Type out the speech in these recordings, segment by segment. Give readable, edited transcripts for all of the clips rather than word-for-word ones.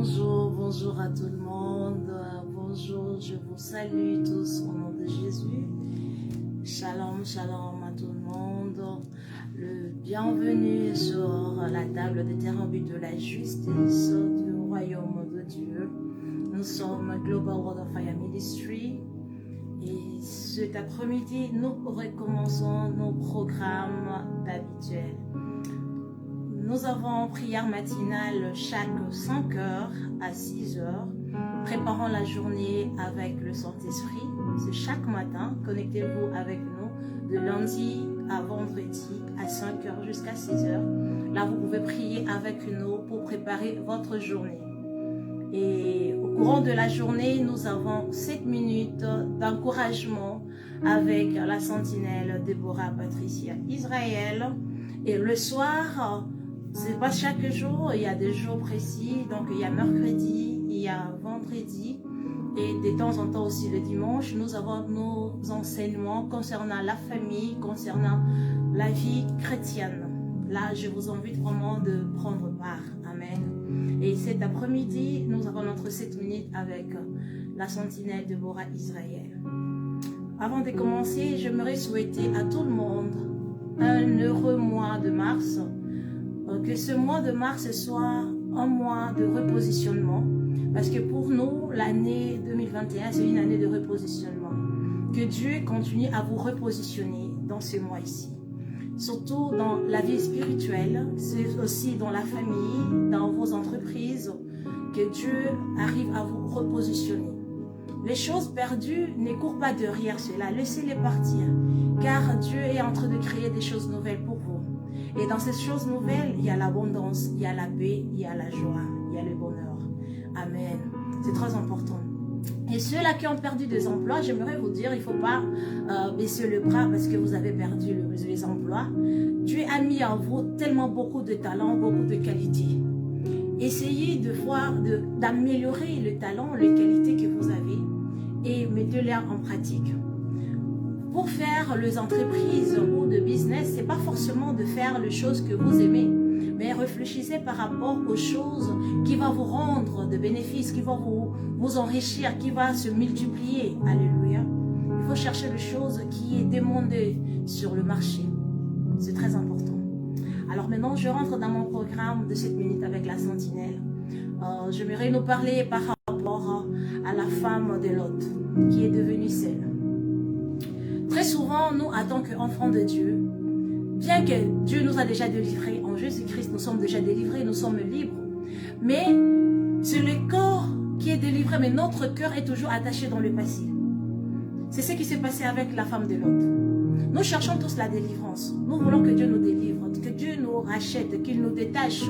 Bonjour à tout le monde. Bonjour, je vous salue tous au nom de Jésus. Shalom, shalom à tout le monde. Le bienvenue sur la table des thérapies de la justice du royaume de Dieu. Nous sommes Global World of Fire Ministry. Et cet après-midi, nous recommençons nos programmes habituels. Nous avons prière matinale chaque 5 heures à 6 heures. Préparons la journée avec le Saint-Esprit. C'est chaque matin. Connectez-vous avec nous de lundi à vendredi à 5 heures jusqu'à 6 heures. Là, vous pouvez prier avec nous pour préparer votre journée. Et au courant de la journée, nous avons 7 minutes d'encouragement avec la sentinelle Déborah Patricia Israël. Et le soir, c'est pas chaque jour, il y a des jours précis. Donc il y a mercredi, il y a vendredi et de temps en temps aussi le dimanche. Nous avons nos enseignements concernant la famille, concernant la vie chrétienne. Là, je vous invite vraiment de prendre part. Amen. Et cet après-midi, nous avons notre 7 minutes avec la sentinelle Déborah Israël. Avant de commencer, j'aimerais souhaiter à tout le monde un heureux mois de mars. Que ce mois de mars soit un mois de repositionnement. Parce que pour nous, l'année 2021, c'est une année de repositionnement. Que Dieu continue à vous repositionner dans ce mois ici. Surtout dans la vie spirituelle, c'est aussi dans la famille, dans vos entreprises, que Dieu arrive à vous repositionner. Les choses perdues ne courent pas derrière cela, laissez-les partir, car Dieu est en train de créer des choses nouvelles pour vous. Et dans ces choses nouvelles, il y a l'abondance, il y a la paix, il y a la joie, il y a le bonheur. Amen. C'est très important. Et ceux-là qui ont perdu des emplois, j'aimerais vous dire, il ne faut pas baisser le bras parce que vous avez perdu les emplois. Dieu a mis en vous tellement beaucoup de talents, beaucoup de qualités. Essayez de voir, d'améliorer le talent, les qualités que vous avez et mettez-les en pratique. Pour faire les entreprises ou de business, ce n'est pas forcément de faire les choses que vous aimez, mais réfléchissez par rapport aux choses qui vont vous rendre de bénéfices, qui vont vous enrichir, qui vont se multiplier. Alléluia. Il faut chercher les choses qui est demandées sur le marché. C'est très important. Alors maintenant, je rentre dans mon programme de 7 minutes avec la sentinelle. J'aimerais nous parler par rapport à la femme de Lot, qui est devenue seule. Très souvent, nous, en tant qu'enfants de Dieu, bien que Dieu nous a déjà délivrés, en Jésus-Christ, nous sommes déjà délivrés, nous sommes libres. Mais c'est le corps qui est délivré, mais notre cœur est toujours attaché dans le passé. C'est ce qui s'est passé avec la femme de Lot. Nous cherchons tous la délivrance. Nous voulons que Dieu nous délivre, que Dieu nous rachète, qu'il nous détache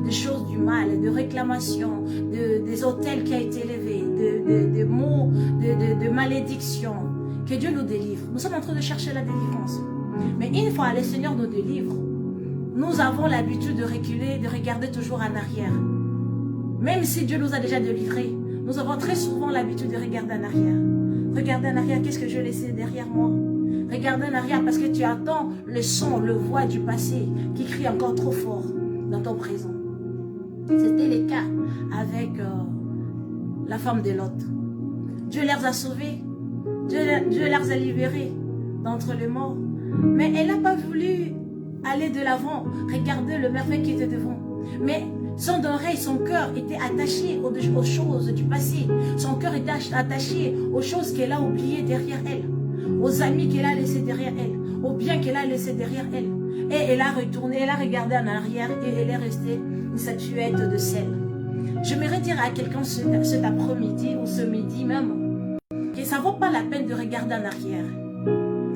des choses du mal, de réclamations, des autels qui ont été élevés, de mots, de malédictions. Que Dieu nous délivre. Nous sommes en train de chercher la délivrance. Mais une fois le Seigneur nous délivre, nous avons l'habitude de reculer, de regarder toujours en arrière. Même si Dieu nous a déjà délivrés, nous avons très souvent l'habitude de regarder en arrière. Regarder en arrière, qu'est-ce que je laissais derrière moi? Regarder en arrière parce que tu attends le son, le voix du passé qui crie encore trop fort dans ton présent. C'était le cas avec la femme de Lot. Dieu les a sauvés. Dieu les a libérés d'entre les morts. Mais elle n'a pas voulu aller de l'avant, regarder le merveille qui était devant. Mais son oreille, son cœur était attaché aux choses du passé. Son cœur était attaché aux choses qu'elle a oubliées derrière elle. Aux amis qu'elle a laissés derrière elle. Aux biens qu'elle a laissés derrière elle. Et elle a retourné, elle a regardé en arrière et elle est restée une statuette de sel. J'aimerais dire à quelqu'un cet après-midi ou ce midi même, que ça ne vaut pas la peine de regarder en arrière.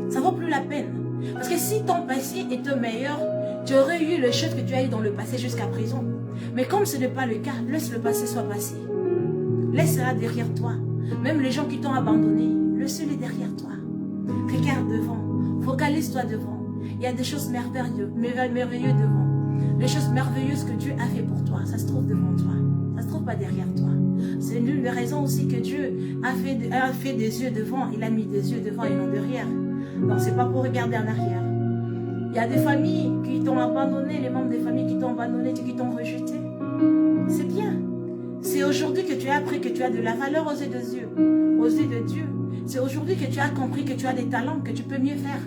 Ça ne vaut plus la peine. Parce que si ton passé était meilleur, tu aurais eu les choses que tu as eues dans le passé jusqu'à présent. Mais comme ce n'est pas le cas, laisse le passé soit passé. Laisse-la derrière toi. Même les gens qui t'ont abandonné, laisse-les derrière toi. Regarde devant. Focalise-toi devant. Il y a des choses merveilleuses devant. Les choses merveilleuses que Dieu a fait pour toi, ça se trouve devant toi. Ça ne se trouve pas derrière toi. C'est l'une des raisons aussi que Dieu a fait des yeux devant. Il a mis des yeux devant et non derrière. Donc ce n'est pas pour regarder en arrière. Il y a des familles qui t'ont abandonné, les membres des familles qui t'ont abandonné, qui t'ont rejeté. C'est bien. C'est aujourd'hui que tu as appris que tu as de la valeur aux yeux de Dieu. Aux yeux de Dieu. C'est aujourd'hui que tu as compris que tu as des talents, que tu peux mieux faire.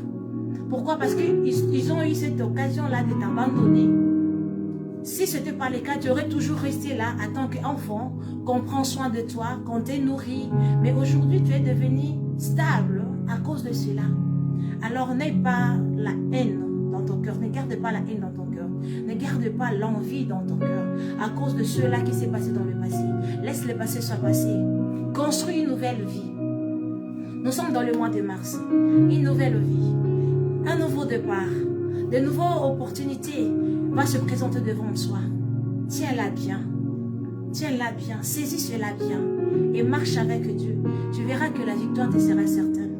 Pourquoi? Parce qu'ils ont eu cette occasion-là de t'abandonner. Si ce n'était pas le cas, tu aurais toujours resté là en tant qu'enfant, qu'on prend soin de toi, qu'on te nourrit. Mais aujourd'hui, tu es devenu stable à cause de cela. Alors n'aie pas la haine dans ton cœur. Ne garde pas la haine dans ton cœur. Ne garde pas l'envie dans ton cœur à cause de cela qui s'est passé dans le passé. Laisse le passé soit passé. Construis une nouvelle vie. Nous sommes dans le mois de mars. Une nouvelle vie. Un nouveau départ. De nouvelles opportunités va se présenter devant toi. Tiens-la bien. Tiens-la bien. Saisis cela bien. Et marche avec Dieu. Tu verras que la victoire te sera certaine.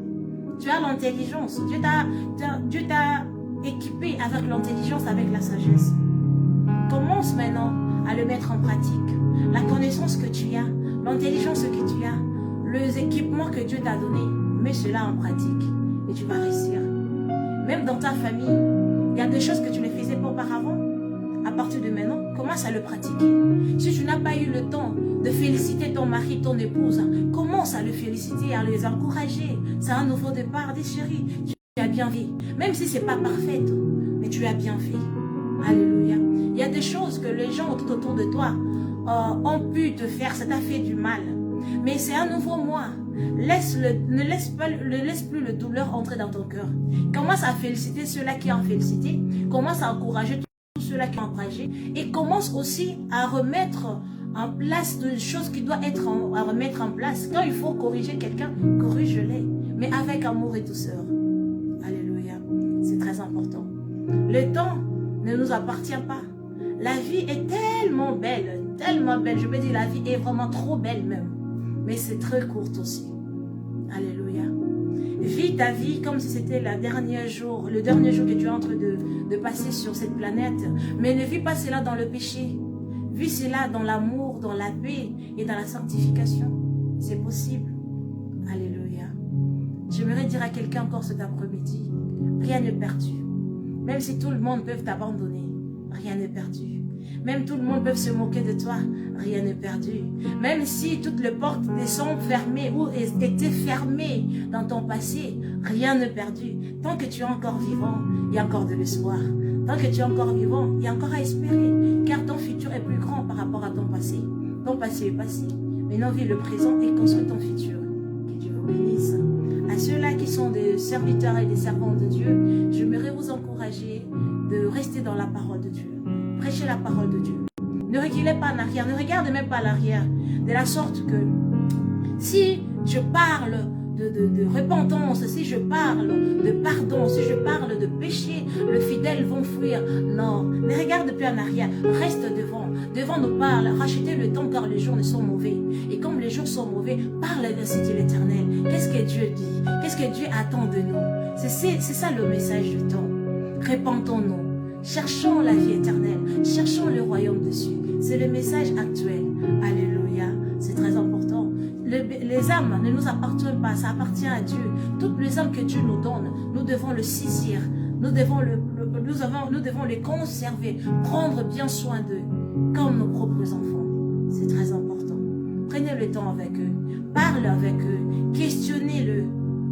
Tu as l'intelligence. Dieu t'a équipé avec l'intelligence, avec la sagesse. Commence maintenant à le mettre en pratique. La connaissance que tu as, l'intelligence que tu as, les équipements que Dieu t'a donnés, mets cela en pratique et tu vas réussir. Même dans ta famille, il y a des choses que tu ne faisais pas auparavant. À partir de maintenant, commence à le pratiquer. Si tu n'as pas eu le temps de féliciter ton mari, ton épouse, commence à le féliciter, à les encourager. C'est un nouveau départ, dis chérie, tu as bien fait. Même si ce n'est pas parfait, mais tu as bien fait. Alléluia. Il y a des choses que les gens autour de toi ont pu te faire, ça t'a fait du mal. Mais c'est un nouveau mois. Ne laisse plus le douleur entrer dans ton cœur. Commence à féliciter ceux-là qui ont félicité. Commence à encourager tous ceux-là qui ont encouragé. Et commence aussi à remettre en place des choses qui doivent être à remettre en place. Quand il faut corriger quelqu'un, corrige-les. Mais avec amour et douceur. Alléluia. C'est très important. Le temps ne nous appartient pas. La vie est tellement belle. Tellement belle. Je peux dire la vie est vraiment trop belle même. Mais c'est très courte aussi. Alléluia. Vis ta vie comme si c'était le dernier jour que tu es en train de passer sur cette planète. Mais ne vis pas cela dans le péché. Vis cela dans l'amour, dans la paix et dans la sanctification. C'est possible. Alléluia. J'aimerais dire à quelqu'un encore cet après-midi, rien n'est perdu. Même si tout le monde peut t'abandonner, rien n'est perdu. Même tout le monde peut se moquer de toi, rien n'est perdu. Même si toutes les portes sont fermées ou étaient fermées dans ton passé, rien n'est perdu. Tant que tu es encore vivant, il y a encore de l'espoir. Tant que tu es encore vivant, il y a encore à espérer. Car ton futur est plus grand par rapport à ton passé. Ton passé est passé. Maintenant, vis le présent et construis ton futur. Que Dieu vous bénisse. À ceux-là qui sont des serviteurs et des servantes de Dieu, j'aimerais vous encourager de rester dans la parole de Dieu. Prêchez la parole de Dieu. Ne reculez pas en arrière, ne regardez même pas l'arrière. De la sorte que si je parle de repentance, si je parle de pardon, si je parle de péché, les fidèles vont fuir. Non, ne regarde plus en arrière, reste devant. Devant nous parle, rachetez le temps car les jours ne sont mauvais. Et comme les jours sont mauvais, parle ainsi de l'Éternel. Qu'est-ce que Dieu dit? Qu'est-ce que Dieu attend de nous? C'est ça le message du temps. Repentons-nous. Cherchons la vie éternelle. Cherchons le royaume dessus. C'est le message actuel. Alléluia. C'est très important. Les âmes ne nous appartiennent pas. Ça appartient à Dieu. Toutes les âmes que Dieu nous donne, nous devons le saisir. Nous devons les conserver. Prendre bien soin d'eux. Comme nos propres enfants. C'est très important. Prenez le temps avec eux. Parlez avec eux. Questionnez-le.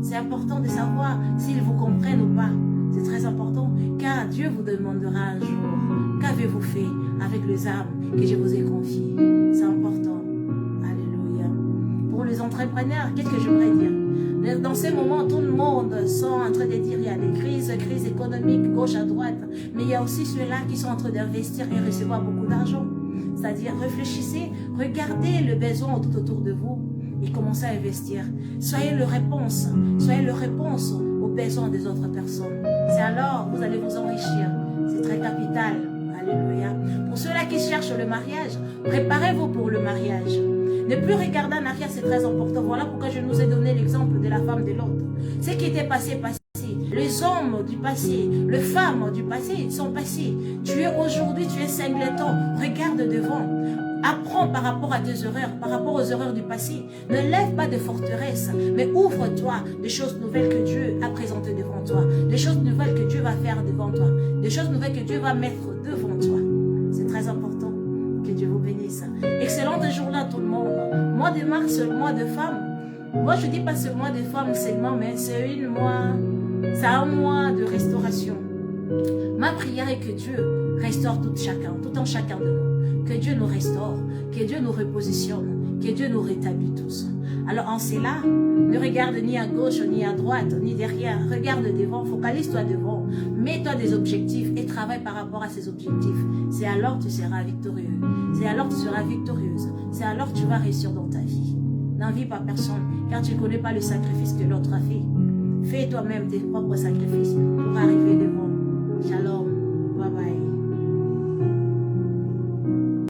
C'est important de savoir s'ils vous comprennent ou pas. C'est très important, car Dieu vous demandera un jour, qu'avez-vous fait avec les âmes que je vous ai confiées? C'est important. Alléluia. Pour les entrepreneurs, qu'est-ce que j'aimerais dire? Dans ces moments, tout le monde sont en train de dire, il y a des crises économiques, gauche à droite, mais il y a aussi ceux-là qui sont en train d'investir et recevoir beaucoup d'argent. C'est-à-dire, réfléchissez, regardez le besoin tout autour de vous et commencez à investir. Soyez le réponse aux besoins des autres personnes. C'est alors vous allez vous enrichir. C'est très capital. Alléluia. Pour ceux-là qui cherchent le mariage, préparez-vous pour le mariage. Ne plus regarder en arrière, c'est très important. Voilà pourquoi je nous ai donné l'exemple de la femme de l'autre. Ce qui était passé. Les hommes du passé, les femmes du passé sont passés. Tu es aujourd'hui, tu es singleton. Regarde devant. Apprends par rapport à tes erreurs, par rapport aux erreurs du passé. Ne lève pas de forteresse, mais ouvre-toi des choses nouvelles que Dieu a présentées devant toi. Des choses nouvelles que Dieu va faire devant toi. Des choses nouvelles que Dieu va mettre devant toi. C'est très important. Que Dieu vous bénisse. Excellente jour-là, tout le monde. Mois de mars, c'est le mois de femmes. Moi, je ne dis pas ce mois de femmes seulement, mais c'est un mois de restauration. Ma prière est que Dieu restaure tout en chacun de nous. Que Dieu nous restaure, que Dieu nous repositionne, que Dieu nous rétablit tous. Alors en cela, ne regarde ni à gauche, ni à droite, ni derrière. Regarde devant, focalise-toi devant. Mets-toi des objectifs et travaille par rapport à ces objectifs. C'est alors que tu seras victorieux. C'est alors que tu seras victorieuse. C'est alors que tu vas réussir dans ta vie. N'envie pas personne, car tu ne connais pas le sacrifice que l'autre a fait. Fais toi-même tes propres sacrifices pour arriver devant. Shalom.